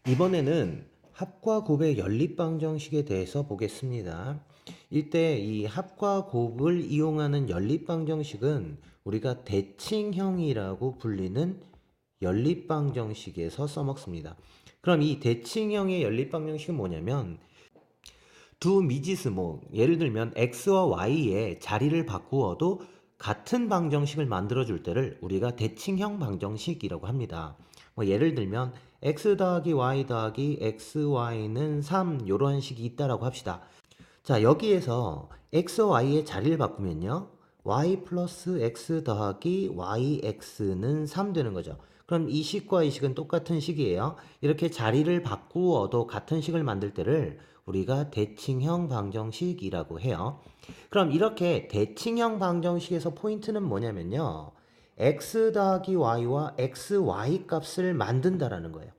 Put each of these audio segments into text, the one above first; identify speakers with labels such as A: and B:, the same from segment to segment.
A: 이번에는 합과 곱의 연립방정식에 대해서 보겠습니다. 이때 이 합과 곱을 이용하는 연립방정식은 우리가 대칭형이라고 불리는 연립방정식에서 써먹습니다. 그럼 이 대칭형의 연립방정식은 뭐냐면 두 미지수 예를 들면 x와 y의 자리를 바꾸어도 같은 방정식을 만들어 줄 때를 우리가 대칭형 방정식이라고 합니다. 예를 들면 x 더하기 y 더하기 xy는 3 이런 식이 있다라고 합시다. 자, 여기에서 x와 y의 자리를 바꾸면요, y 플러스 x 더하기 yx는 3 되는 거죠. 그럼 이 식과 이 식은 똑같은 식이에요. 이렇게 자리를 바꾸어도 같은 식을 만들 때를 우리가 대칭형 방정식이라고 해요. 그럼 이렇게 대칭형 방정식에서 포인트는 뭐냐면요, x 더하기 y와 xy 값을 만든다라는 거예요.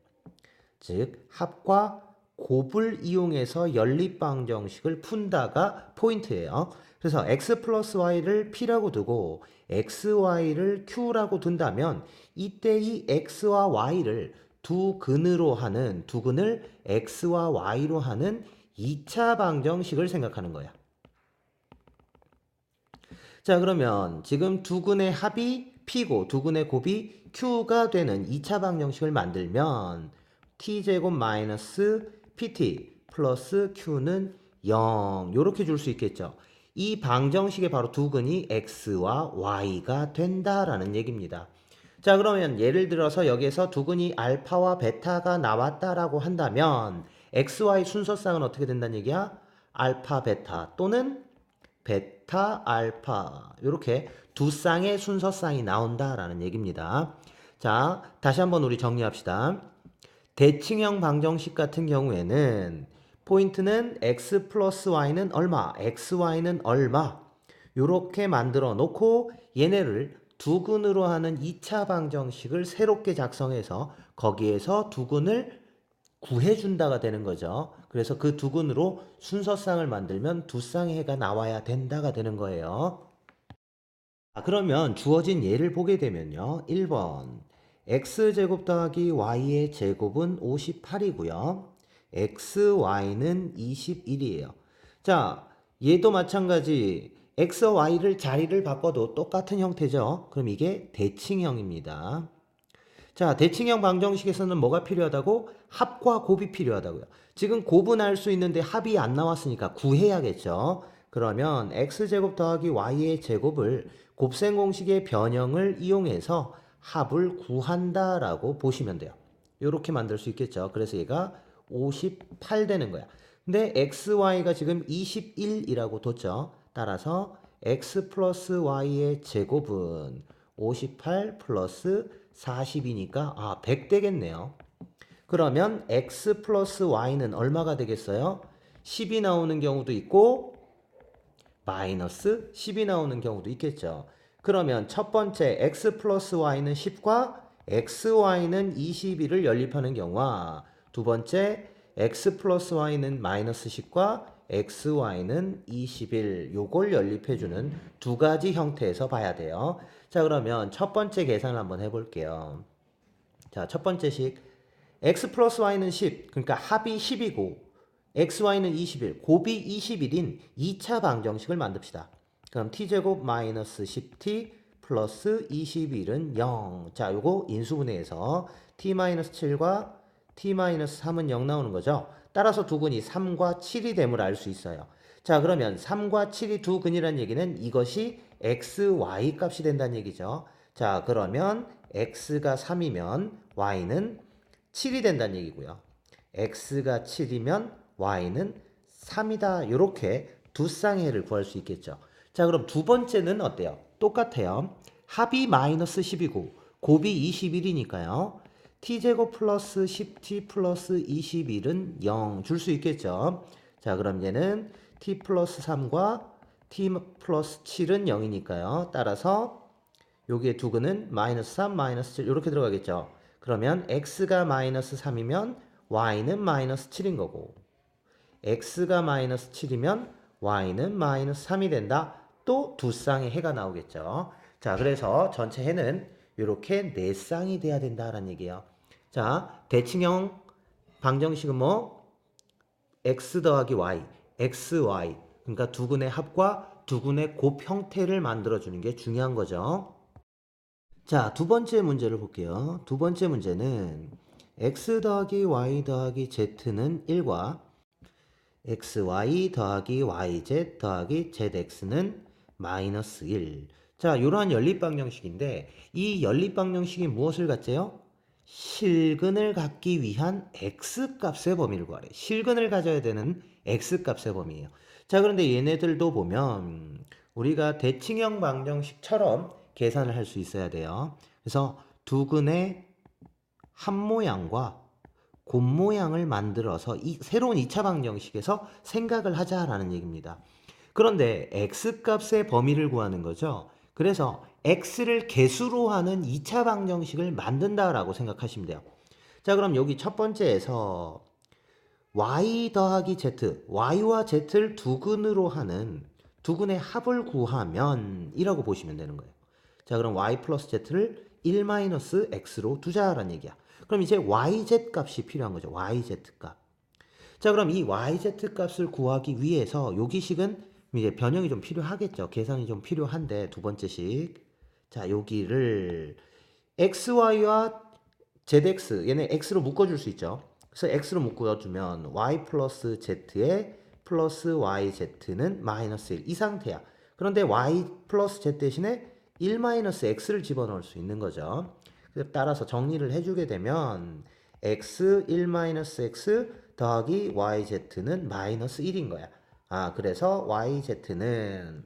A: 즉 합과 곱을 이용해서 연립방정식을 푼다가 포인트예요. 그래서 x 플러스 y를 p라고 두고 xy를 q라고 둔다면 이때 이 x와 y를 두 근을 x와 y로 하는 2차 방정식을 생각하는 거야. 자, 그러면 지금 두 근의 합이 p고 두 근의 곱이 q가 되는 2차 방정식을 만들면 t제곱 마이너스 pt 플러스 q는 0 이렇게 줄 수 있겠죠. 이 방정식의 바로 두 근이 x와 y가 된다라는 얘기입니다. 자, 그러면 예를 들어서 여기에서 두 근이 알파와 베타가 나왔다라고 한다면 xy 순서상은 어떻게 된다는 얘기야? 알파 베타 또는 베타, 알파 이렇게 두 쌍의 순서쌍이 나온다라는 얘기입니다. 자, 다시 한번 우리 정리합시다. 대칭형 방정식 같은 경우에는 포인트는 x 플러스 y는 얼마, xy는 얼마 이렇게 만들어 놓고 얘네를 두근으로 하는 2차 방정식을 새롭게 작성해서 거기에서 두근을 구해준다가 되는 거죠. 그래서 그 두근으로 순서쌍을 만들면 두 쌍의 해가 나와야 된다가 되는 거예요. 그러면 주어진 예를 보게 되면요. 1번 x제곱 더하기 y의 제곱은 58이고요. xy는 21이에요. 자, 얘도 마찬가지 x와 y를 자리를 바꿔도 똑같은 형태죠. 그럼 이게 대칭형입니다. 자, 대칭형 방정식에서는 뭐가 필요하다고? 합과 곱이 필요하다고요. 지금 곱은 알 수 있는데 합이 안 나왔으니까 구해야겠죠. 그러면 x제곱 더하기 y의 제곱을 곱셈 공식의 변형을 이용해서 합을 구한다라고 보시면 돼요. 이렇게 만들 수 있겠죠. 그래서 얘가 58 되는 거야. 근데 xy가 지금 21이라고 뒀죠. 따라서 x 플러스 y의 제곱은 58 플러스 40이니까 100 되겠네요. 그러면 x 플러스 y는 얼마가 되겠어요? 10이 나오는 경우도 있고 마이너스 10이 나오는 경우도 있겠죠. 그러면 첫 번째 x 플러스 y는 10과 xy는 21을 연립하는 경우와 두 번째 x 플러스 y는 마이너스 10과 xy는 21 요걸 연립해주는 두 가지 형태에서 봐야 돼요. 자, 그러면 첫 번째 계산을 한번 해볼게요. 자, 첫 번째 식 x 플러스 y는 10 그러니까 합이 10이고 xy는 21 곱이 21인 2차 방정식을 만듭시다. 그럼 t제곱 마이너스 10t 플러스 21은 0. 자, 요거 인수분해해서 t 마이너스 7과 t 마이너스 3은 0 나오는 거죠. 따라서 두 근이 3과 7이 됨을 알 수 있어요. 자, 그러면 3과 7이 두 근이란 얘기는 이것이 x, y 값이 된다는 얘기죠. 자, 그러면 x가 3이면 y는 7이 된다는 얘기고요. x가 7이면 y는 3이다. 이렇게 두 쌍의 해를 구할 수 있겠죠. 자, 그럼 두 번째는 어때요? 똑같아요. 합이 마이너스 10이고 곱이 21이니까요. t제곱 플러스 10t 플러스 21은 0 줄 수 있겠죠. 자, 그럼 얘는 t 플러스 3과 t 플러스 7은 0이니까요. 따라서 여기에 두 근은 마이너스 3, 마이너스 7 이렇게 들어가겠죠. 그러면 x가 마이너스 3이면 y는 마이너스 7인 거고 x가 마이너스 7이면 y는 마이너스 3이 된다. 또 두 쌍의 해가 나오겠죠. 자, 그래서 전체 해는 이렇게 네 쌍이 돼야 된다라는 얘기예요. 자, 대칭형 방정식은 뭐? x 더하기 y, xy. 그러니까 두근의 합과 두근의 곱 형태를 만들어주는 게 중요한 거죠. 자, 두 번째 문제를 볼게요. 두 번째 문제는 x 더하기 y 더하기 z는 1과 xy 더하기 yz 더하기 zx는 마이너스 1. 자, 이러한 연립방정식인데 이 연립방정식이 무엇을 갖재요? 실근을 갖기 위한 x값의 범위를 구하래. 실근을 가져야 되는 x값의 범위예요. 자, 그런데 얘네들도 보면 우리가 대칭형 방정식처럼 계산을 할 수 있어야 돼요. 그래서 두근의 합 모양과 곱 모양을 만들어서 이 새로운 2차 방정식에서 생각을 하자라는 얘기입니다. 그런데 x값의 범위를 구하는 거죠. 그래서 x를 개수로 하는 2차 방정식을 만든다라고 생각하시면 돼요. 자, 그럼 여기 첫 번째에서 y 더하기 z, y와 z를 두근으로 하는 두근의 합을 구하면 이라고 보시면 되는 거예요. 자, 그럼 y 플러스 z를 1-x로 두자라는 얘기야. 그럼 이제 yz 값이 필요한 거죠. yz 값. 자, 그럼 이 yz 값을 구하기 위해서 여기식은 이제 변형이 좀 필요하겠죠. 계산이 좀 필요한데 두 번째식. 자, 여기를 xy와 zx 얘네 x로 묶어줄 수 있죠. 그래서 x로 묶어주면 y 플러스 z에 플러스 yz는 마이너스 1 이 상태야. 그런데 y 플러스 z 대신에 1-x를 집어넣을 수 있는 거죠. 따라서 정리를 해주게 되면 x 1-x 더하기 yz는 마이너스 1인 거야. 아, 그래서 yz는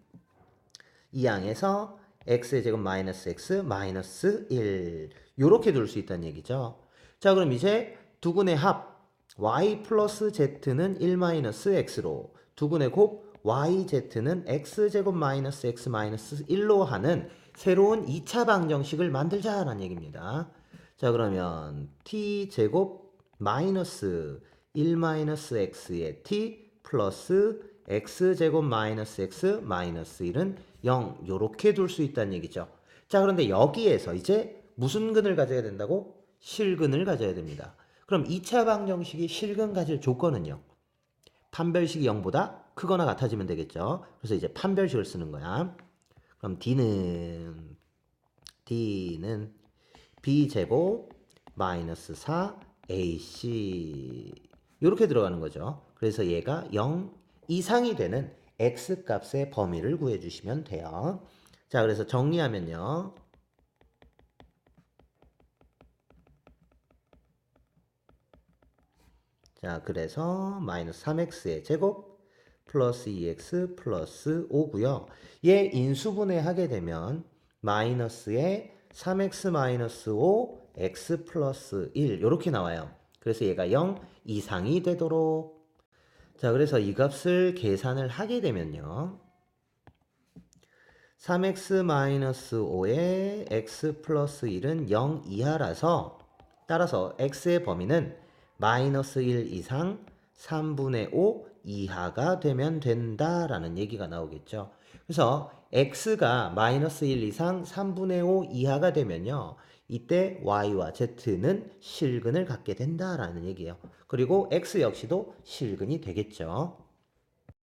A: 이 양에서 x의 제곱 마이너스 x 마이너스 1 요렇게 둘 수 있다는 얘기죠. 자, 그럼 이제 두근의 합 y 플러스 z는 1-x로 두근의 곱 yz는 x제곱 마이너스 x 마이너스 1로 하는 새로운 2차 방정식을 만들자라는 얘기입니다. 자, 그러면 t제곱 마이너스 1-x의 t 플러스 x제곱 마이너스 x 마이너스 1은 0 요렇게 둘 수 있다는 얘기죠. 자, 그런데 여기에서 이제 무슨 근을 가져야 된다고? 실근을 가져야 됩니다. 그럼 2차 방정식이 실근 가질 조건은요? 판별식이 0보다 크거나 같아지면 되겠죠. 그래서 이제 판별식을 쓰는 거야. 그럼 D는 B제곱 마이너스 4AC 이렇게 들어가는 거죠. 그래서 얘가 0 이상이 되는 X값의 범위를 구해주시면 돼요. 자, 그래서 정리하면요. 자, 그래서 마이너스 3x의 제곱 플러스 2x 플러스 5고요. 얘 인수분해 하게 되면 마이너스에 3x 마이너스 5 x 플러스 1 이렇게 나와요. 그래서 얘가 0 이상이 되도록. 자, 그래서 이 값을 계산을 하게 되면요. 3x 마이너스 5에 x 플러스 1은 0 이하라서 따라서 x의 범위는 마이너스 1 이상 3분의 5 이하가 되면 된다라는 얘기가 나오겠죠. 그래서 x가 마이너스 1 이상 3분의 5 이하가 되면요. 이때 y와 z는 실근을 갖게 된다라는 얘기예요. 그리고 x 역시도 실근이 되겠죠.